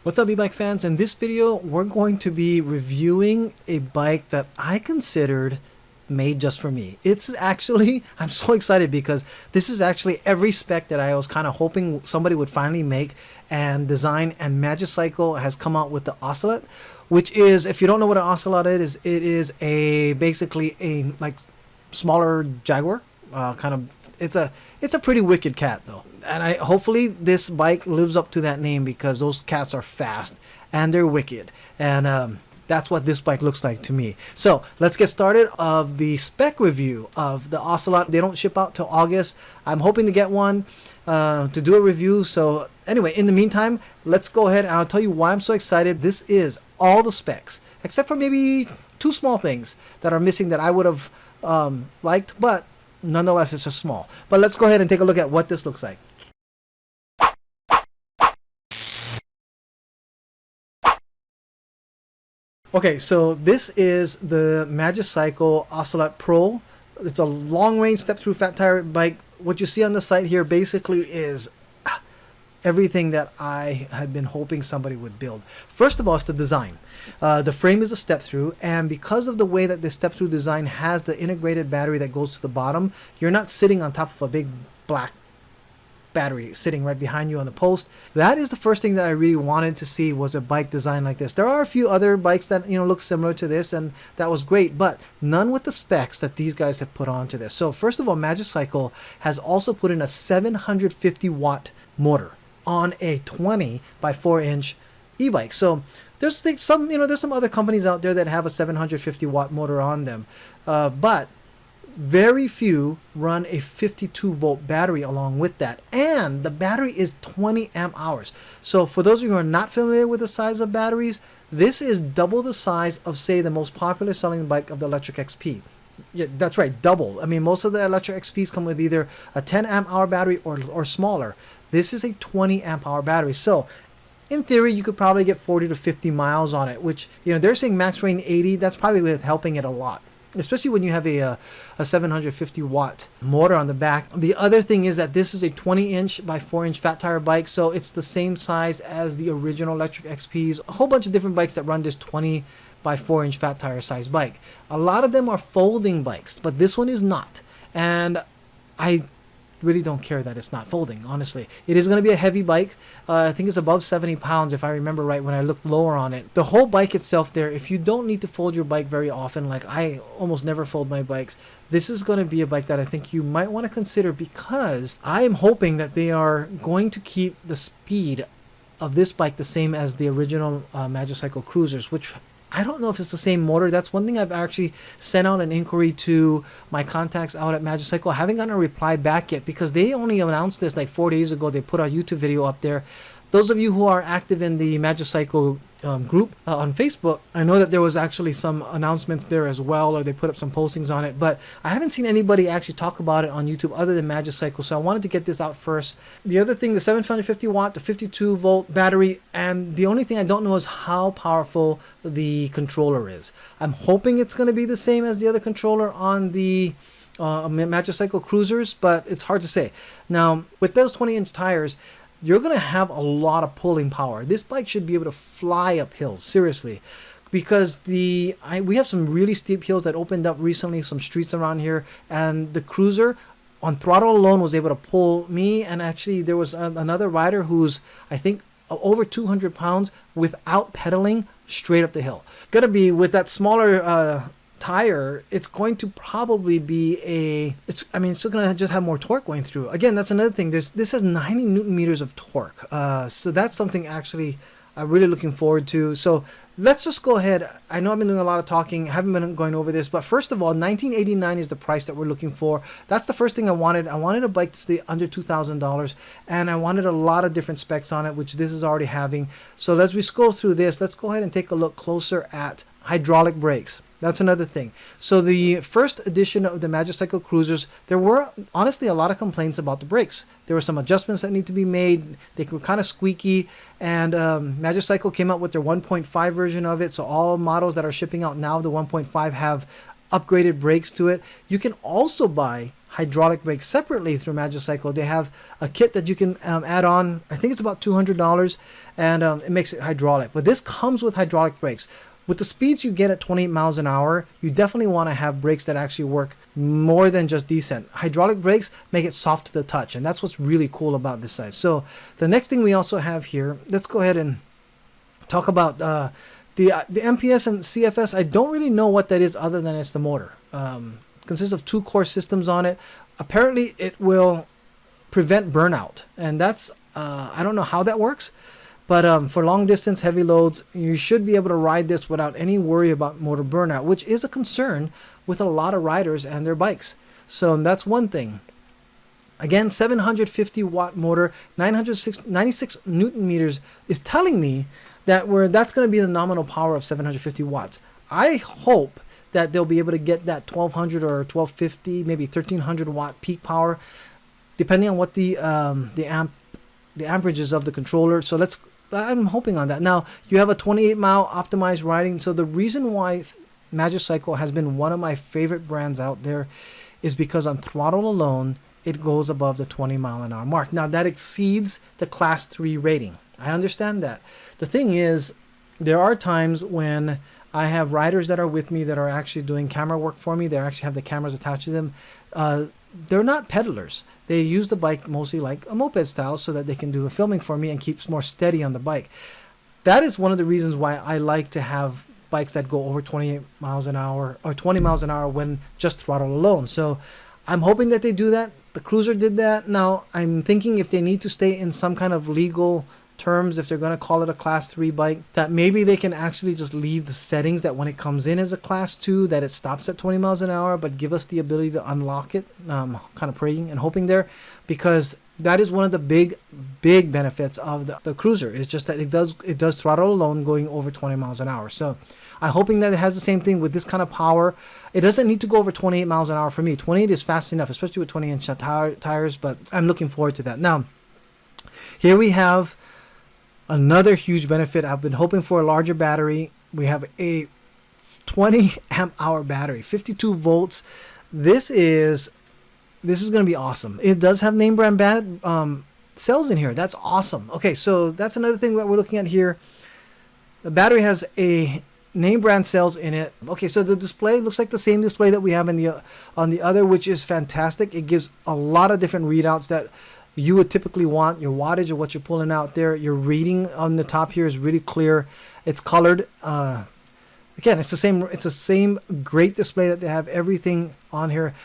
What's up, e-bike fans? In this video, we're going to be reviewing a bike that I considered made just for me. It's actually, I'm so excited because this is actually every spec that I was kind of hoping somebody would finally make and design, and Magicycle has come out with the Ocelot, which is, if you don't know what an Ocelot is, it is basically a like smaller Jaguar, it's a pretty wicked cat though. And hopefully this bike lives up to that name, because those cats are fast and they're wicked, and that's what this bike looks like to me. So let's get started of the spec review of the Ocelot. They don't ship out till August. I'm hoping to get one to do a review. So anyway, in the meantime, let's go ahead and I'll tell you why I'm so excited. This is all the specs except for maybe two small things that are missing that I would have liked, but nonetheless it's just small. But let's go ahead and take a look at what this looks like. Okay, so this is the Magicycle Ocelot Pro. It's a long-range step-through fat tire bike. What you see on the site here basically is everything that I had been hoping somebody would build. First of all, it's the design. The frame is a step-through, and because of the way that this step-through design has the integrated battery that goes to the bottom, you're not sitting on top of a big black battery sitting right behind you on the post. That is the first thing that I really wanted to see, was a bike design like this. There are a few other bikes that look similar to this, and that was great, but none with the specs that these guys have put onto this. So first of all, Magicycle has also put in a 750 watt motor on a 20 by 4 inch e-bike. So there's some other companies out there that have a 750 watt motor on them, but very few run a 52 volt battery along with that, and the battery is 20 amp hours. So for those of you who are not familiar with the size of batteries, this is double the size of, say, the most popular selling bike of the Lectric XP. Yeah, that's right, double. I mean, most of the Lectric XPs come with either a 10 amp hour battery or smaller. This is a 20 amp hour battery. So in theory, you could probably get 40 to 50 miles on it, which, they're saying max range 80. That's probably with helping it a lot, especially when you have a 750 watt motor on the back. The other thing is that this is a 20 inch by 4 inch fat tire bike, so it's the same size as the original Lectric XPs. A whole bunch of different bikes that run this 20 by 4 inch fat tire size bike. A lot of them are folding bikes, but this one is not, and I really don't care that it's not folding, honestly. It is going to be a heavy bike. I think it's above 70 pounds if I remember right when I looked lower on it. The whole bike itself there, if you don't need to fold your bike very often, like I almost never fold my bikes, this is going to be a bike that I think you might want to consider, because I am hoping that they are going to keep the speed of this bike the same as the original Magicycle Cruisers, which I don't know if it's the same motor. That's one thing I've actually sent out an inquiry to my contacts out at Magicycle. I haven't gotten a reply back yet, because they only announced this like 4 days ago. They put a YouTube video up there. Those of you who are active in the Magicycle group on Facebook, I know that there was actually some announcements there as well, or they put up some postings on it, but I haven't seen anybody actually talk about it on YouTube other than Magicycle, so I wanted to get this out first. The other thing, the 750 watt, the 52 volt battery, and the only thing I don't know is how powerful the controller is. I'm hoping it's going to be the same as the other controller on the Magicycle Cruisers, but it's hard to say. Now, with those 20 inch tires, you're going to have a lot of pulling power. This bike should be able to fly up hills, seriously, because we have some really steep hills that opened up recently, some streets around here, and the Cruiser on throttle alone was able to pull me, and actually there was another rider who's, I think, over 200 pounds without pedaling straight up the hill. Gonna be with that smaller tire, it's going to probably be it's still going to just have more torque going through. Again, that's another thing. This has 90 newton meters of torque, so that's something actually I'm really looking forward to. So let's just go ahead. I know I've been doing a lot of talking, haven't been going over this, but first of all, $1989 is the price that we're looking for. That's the first thing I wanted. I wanted a bike to stay under $2,000, and I wanted a lot of different specs on it, which this is already having. So as we scroll through this, let's go ahead and take a look closer at hydraulic brakes. That's another thing. So the first edition of the Magicycle Cruisers, there were honestly a lot of complaints about the brakes. There were some adjustments that need to be made. They were kind of squeaky, and Magicycle came out with their 1.5 version of it. So all models that are shipping out now, the 1.5 have upgraded brakes to it. You can also buy hydraulic brakes separately through Magicycle. They have a kit that you can add on. I think it's about $200, and it makes it hydraulic. But this comes with hydraulic brakes. With the speeds you get at 28 miles an hour, you definitely want to have brakes that actually work more than just decent. Hydraulic brakes make it soft to the touch, and that's what's really cool about this side. So the next thing we also have here, let's go ahead and talk about the MPS and CFS. I don't really know what that is other than it's the motor. Consists of 2 core systems on it. Apparently it will prevent burnout, and that's I don't know how that works. But for long distance heavy loads, you should be able to ride this without any worry about motor burnout, which is a concern with a lot of riders and their bikes. So that's one thing. Again, 750 watt motor, 96 Newton meters is telling me that that's going to be the nominal power of 750 watts. I hope that they'll be able to get that 1200 or 1250, maybe 1300 watt peak power, depending on what the amperage is of the controller. So I'm hoping on that. Now, you have a 28 mile optimized riding. So the reason why Magicycle has been one of my favorite brands out there is because on throttle alone, it goes above the 20 mile an hour mark. Now, that exceeds the class 3 rating. I understand that. The thing is, there are times when I have riders that are with me that are actually doing camera work for me. They actually have the cameras attached to them. They're not pedalers. They use the bike mostly like a moped style so that they can do the filming for me and keeps more steady on the bike. That is one of the reasons why I like to have bikes that go over 28 miles an hour or 20 miles an hour when just throttle alone. So I'm hoping that they do that. The Cruiser did that. Now I'm thinking if they need to stay in some kind of legal terms, if they're going to call it a class 3 bike, that maybe they can actually just leave the settings that when it comes in as a class 2 that it stops at 20 miles an hour, but give us the ability to unlock it. Kind of praying and hoping there, because that is one of the big benefits of the Cruiser. It's just that it does throttle alone going over 20 miles an hour. So I'm hoping that it has the same thing with this kind of power. It doesn't need to go over 28 miles an hour for me. 28 is fast enough, especially with 20-inch tires, but I'm looking forward to that. Now, here we have another huge benefit. I've been hoping for a larger battery. We have a 20 amp hour battery, 52 volts. This is going to be awesome. It does have name brand cells in here. That's awesome. Okay, so that's another thing that we're looking at here. The battery has a name brand cells in it. Okay, so the display looks like the same display that we have on the other, which is fantastic. It gives a lot of different readouts that you would typically want. Your wattage of what you're pulling out there. Your reading on the top here is really clear. It's colored. Again, it's the same great display that they have everything on here.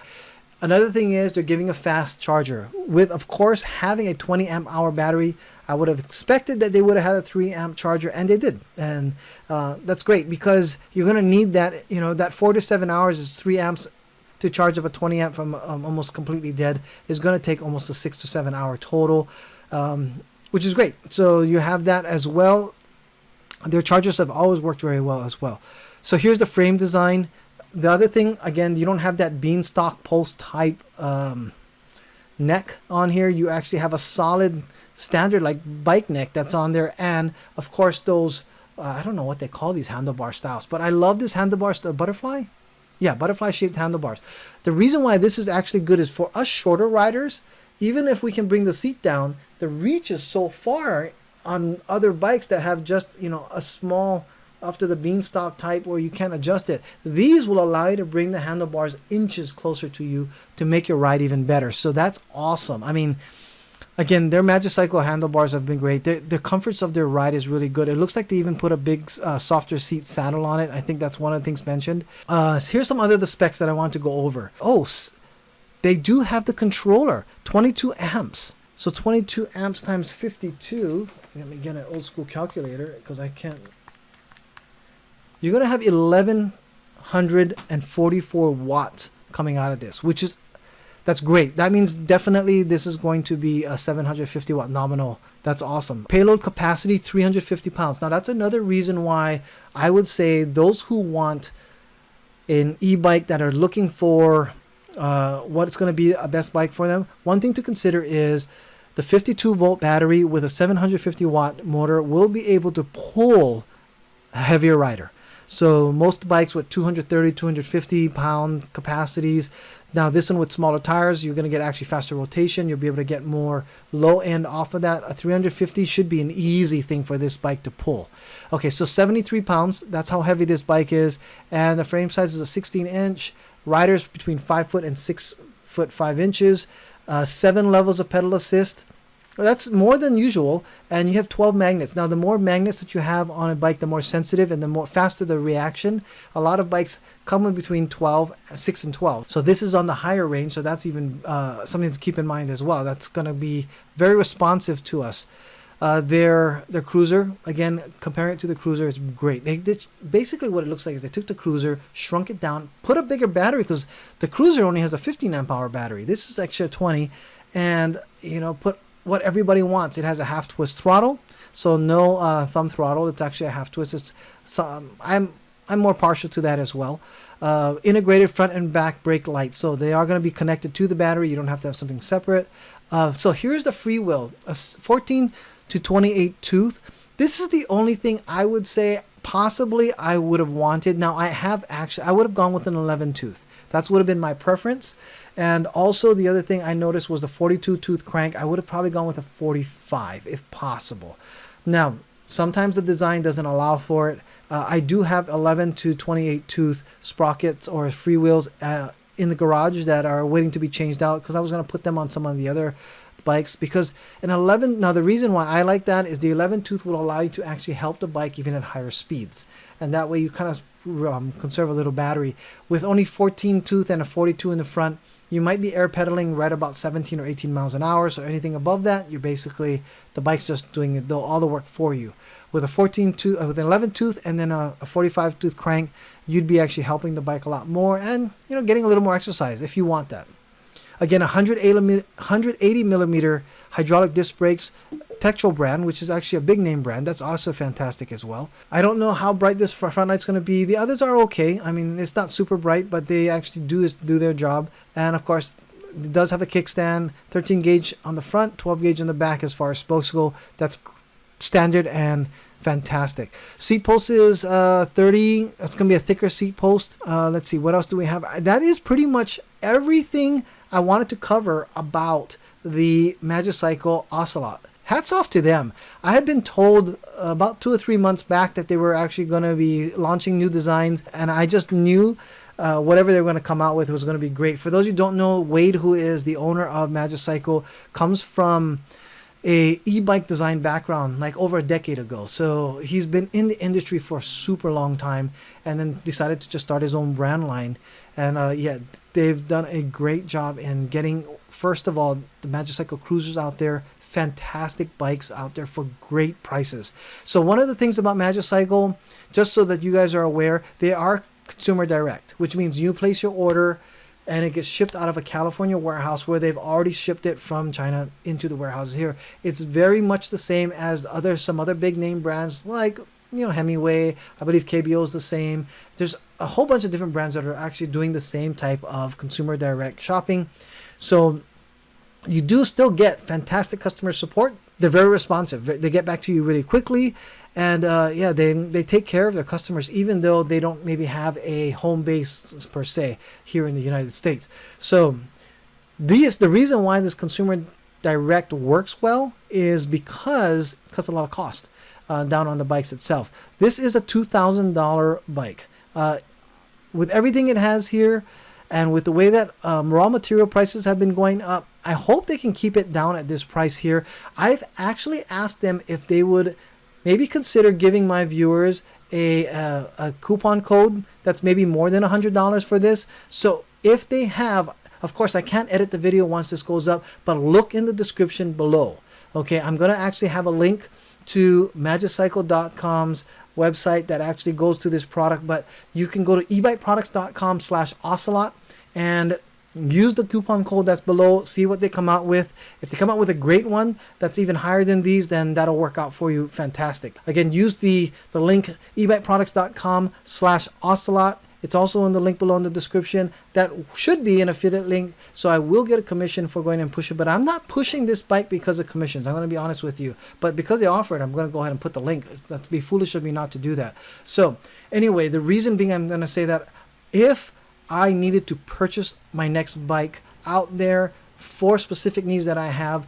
Another thing is they're giving a fast charger. With, of course, having a 20 amp hour battery, I would have expected that they would have had a 3 amp charger, and they did. And that's great, because you're going to need that. That 4 to 7 hours is 3 amps to charge up a 20 amp from almost completely dead is going to take almost a 6 to 7 hour total, which is great. So you have that as well. Their chargers have always worked very well as well. So here's the frame design. The other thing, again, you don't have that beanstalk post type neck on here. You actually have a solid standard like bike neck that's on there, and of course those I don't know what they call these handlebar styles, but I love this handlebar butterfly. Yeah, butterfly shaped handlebars. The reason why this is actually good is for us shorter riders. Even if we can bring the seat down, the reach is so far on other bikes that have just a small after the beanstalk type where you can't adjust it. These will allow you to bring the handlebars inches closer to you to make your ride even better. So that's awesome. I mean, again, their Magicycle handlebars have been great. The comforts of their ride is really good. It looks like they even put a big softer seat saddle on it. I think that's one of the things mentioned. Here's some other the specs that I want to go over. Oh, they do have the controller, 22 amps. So 22 amps times 52. Let me get an old school calculator because I can't. You're going to have 1144 watts coming out of this, that's great. That means definitely this is going to be a 750 watt nominal. That's awesome. Payload capacity, 350 pounds. Now that's another reason why I would say those who want an e-bike that are looking for what's going to be a best bike for them, one thing to consider is the 52 volt battery with a 750 watt motor will be able to pull a heavier rider. So most bikes with 230, 250 pound capacities. Now this one with smaller tires, you're going to get actually faster rotation. You'll be able to get more low end off of that. A 350 should be an easy thing for this bike to pull. Okay, so 73 pounds, that's how heavy this bike is. And the frame size is a 16-inch. Riders between 5 foot and 6 foot 5 inches. 7 levels of pedal assist. Well, that's more than usual, and you have 12 magnets. Now, the more magnets that you have on a bike, the more sensitive and the more faster the reaction. A lot of bikes come in between 6 and 12. So this is on the higher range, so that's even something to keep in mind as well. That's going to be very responsive to us. Their cruiser, again, comparing it to the cruiser, it's great. It's basically what it looks like is they took the cruiser, shrunk it down, put a bigger battery, because the cruiser only has a 15 amp hour battery. This is actually a 20, and put what everybody wants. It has a half twist throttle, so no thumb throttle. It's actually a half twist. I'm more partial to that as well. Integrated front and back brake lights, so they are going to be connected to the battery. You don't have to have something separate. So here's the free wheel, a 14 to 28 tooth. This is the only thing I would say possibly I would have wanted. Now I would have gone with an 11 tooth. That's would have been my preference. And also the other thing I noticed was the 42 tooth crank. I would have probably gone with a 45 if possible. Now, sometimes the design doesn't allow for it. I do have 11 to 28 tooth sprockets or free wheels in the garage that are waiting to be changed out, because I was going to put them on some of the other bikes, because an 11, now the reason why I like that is the 11 tooth will allow you to actually help the bike even at higher speeds, and that way you kind of conserve a little battery. With only 14 tooth and a 42 in the front, you might be air pedaling right about 17 or 18 miles an hour. So anything above that, you're basically, the bike's just doing all the work for you. With a 14 tooth, with an 11 tooth and then a 45 tooth crank, you'd be actually helping the bike a lot more, and getting a little more exercise if you want that. Again, 180 millimeter hydraulic disc brakes, Tektro brand, which is actually a big name brand. That's also fantastic as well. I don't know how bright this front light's going to be. The others are okay. I mean, it's not super bright, but they actually do their job. And of course, it does have a kickstand, 13 gauge on the front, 12 gauge on the back as far as spokes go. That's standard and fantastic. Seat post is 30. That's going to be a thicker seat post. Let's see, what else do we have? That is pretty much everything I wanted to cover about the Magicycle Ocelot. Hats off to them. I had been told about 2 or 3 months back that they were actually going to be launching new designs, and I just knew whatever they were going to come out with was going to be great. For those who don't know, Wade, who is the owner of Magicycle, comes from a e-bike design background like over a decade ago. So he's been in the industry for a super long time, and then decided to just start his own brand line. And yeah, they've done a great job in getting, first of all, the Magicycle cruisers out there, fantastic bikes out there for great prices. So one of the things about Magicycle, just so that you guys are aware, they are consumer direct, which means you place your order and it gets shipped out of a California warehouse where they've already shipped it from China into the warehouses here. It's very much the same as some other big name brands like Hemingway. I believe KBO is the same. There's a whole bunch of different brands that are actually doing the same type of consumer direct shopping. So you do still get fantastic customer support. They're very responsive. They get back to you really quickly. And yeah, they take care of their customers, even though they don't maybe have a home base per se here in the United States. So the reason why this consumer direct works well is because it cuts a lot of cost down on the bikes itself. This is a $2,000 bike. With everything it has here, and with the way that raw material prices have been going up, I hope they can keep it down at this price here. I've actually asked them if they would maybe consider giving my viewers a coupon code that's maybe more than $100 for this. So if they have, of course, I can't edit the video once this goes up, but look in the description below. Okay, I'm going to actually have a link to Magicycle.com's website that actually goes to this product, but you can go to ebikeproducts.com/Ocelot and use the coupon code that's below, see what they come out with. If they come out with a great one that's even higher than these, then that'll work out for you fantastic. Again, use the link ebikeproducts.com/Ocelot, It's also in the link below in the description. That should be an affiliate link, so I will get a commission for going and push it. But I'm not pushing this bike because of commissions. I'm going to be honest with you. But because they offer it, I'm going to go ahead and put the link. That'd be foolish of me not to do that. So anyway, the reason being, I'm going to say that if I needed to purchase my next bike out there for specific needs that I have,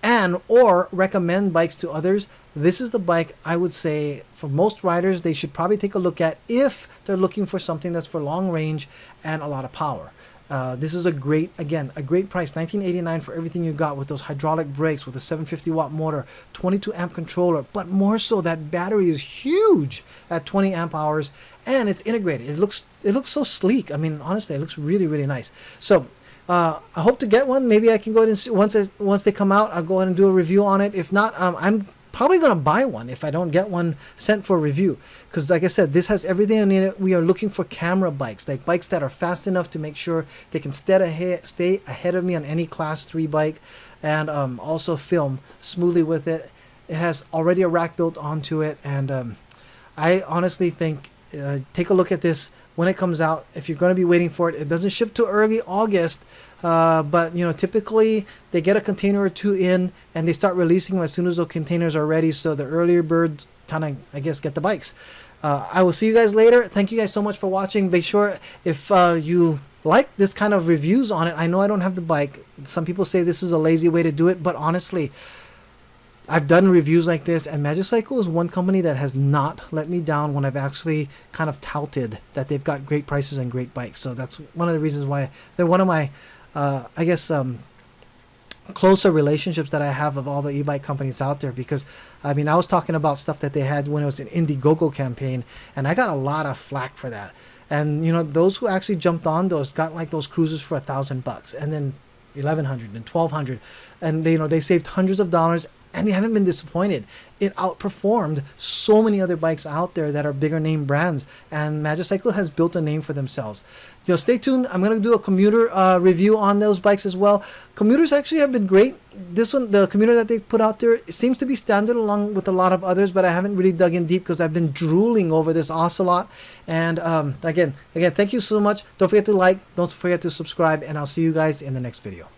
and or recommend bikes to others, this is the bike I would say for most riders they should probably take a look at if they're looking for something that's for long range and a lot of power. This is a great price, $19.89 for everything you got, with those hydraulic brakes, with a 750 watt motor, 22 amp controller, but more so that battery is huge at 20 amp hours, and it's integrated. It looks so sleek. I mean, honestly, it looks really, really nice. So I hope to get one. Maybe I can go ahead and see, once they come out, I'll go ahead and do a review on it. If not, I'm probably going to buy one if I don't get one sent for review. Because like I said, this has everything in it. We are looking for camera bikes, like bikes that are fast enough to make sure they can stay ahead of me on any class 3 bike, and also film smoothly with it. It has already a rack built onto it, and I honestly think, take a look at this when it comes out. If you're going to be waiting for it, it doesn't ship till early August, but you know, typically they get a container or two in and they start releasing them as soon as those containers are ready, so the earlier birds kind of, I guess, get the bikes. I will see you guys later. Thank you guys so much for watching. Be sure, if you like this kind of reviews on it, I know I don't have the bike. Some people say this is a lazy way to do it, but honestly, I've done reviews like this, and Magicycle is one company that has not let me down when I've actually kind of touted that they've got great prices and great bikes. So that's one of the reasons why they're one of my, I guess, closer relationships that I have of all the e-bike companies out there. Because, I mean, I was talking about stuff that they had when it was an Indiegogo campaign, and I got a lot of flack for that. And, you know, those who actually jumped on those got like those cruisers for $1,000, and then 1,100 and 1,200, and they, you know, they saved hundreds of dollars. And they haven't been disappointed. It outperformed so many other bikes out there that are bigger name brands. And Magicycle has built a name for themselves. You know, stay tuned. I'm going to do a commuter review on those bikes as well. Commuters actually have been great. This one, the commuter that they put out there, it seems to be standard along with a lot of others, but I haven't really dug in deep because I've been drooling over this Ocelot. And again, thank you so much. Don't forget to like, don't forget to subscribe, and I'll see you guys in the next video.